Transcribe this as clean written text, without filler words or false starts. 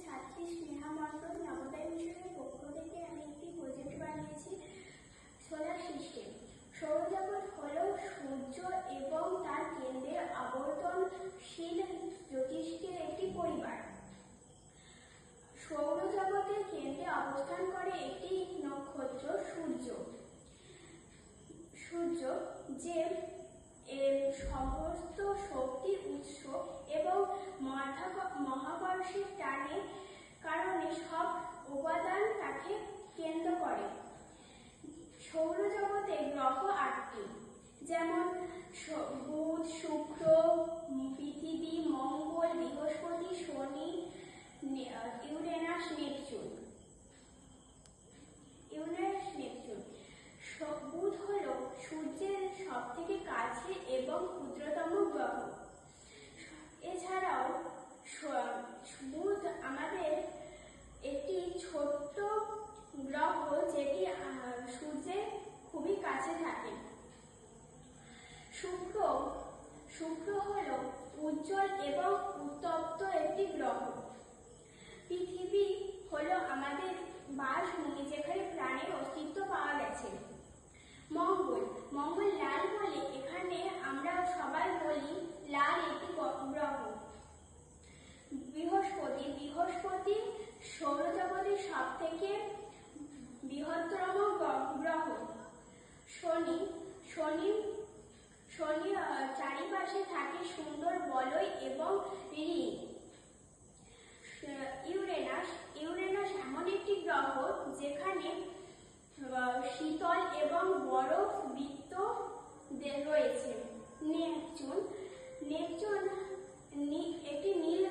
ছাত্রী স্নেহা মণ্ডল নবোদয় মিশনের পক্ষ থেকে আমি একটি প্রজেক্ট বানিয়েছি সোলার সিস্টেম। সৌরজগৎ হল সূর্য এবং তার কেন্দ্রের আবর্তনশীল জ্যোতিষ্কের একটি পরিবার। সৌরজগতের কেন্দ্রে অবস্থান করে একটি নক্ষত্র সূর্য। সূর্য যে সমস্ত শক্তির উৎস এবং মহাকর্ষের টানের কারণে সব উপাদান তাকে কেন্দ্র করে। সৌরজগতে গ্রহ 8টি, যেমন বুধ, শুক্র, পৃথিবী, মঙ্গল, বৃহস্পতি, শনি, ইউরেনাস, নেপচুন। বুধ হল সূর্যের সবথেকে কাছে এবং ক্ষুদ্রতম গ্রহ। এছাড়াও বুধ আমাদের একটি ছোট্ট গ্রহ, যেটি সূর্যের খুবই কাছে থাকে। শুক্র হল উজ্জ্বল এবং উত্তপ্ত একটি গ্রহ। পৃথিবী হল আমাদের বাসভূমি, যেখানে প্রাণের অস্তিত্ব পাওয়া গেছে। মঙ্গল লাল বলে এখানে আমরা সবাই বলি লাল একটি গ্রহ। বৃহস্পতি সৌরজগতের সব থেকে বৃহত্তম গ্রহ। শনি চারিপাশে থাকে সুন্দর বলয় এবং রিং। ইউরেনাস এমন একটি গ্রহ যেখানে শীতল এবং বরফ বৃত্ত রয়েছে। নেপচুন একটি নীল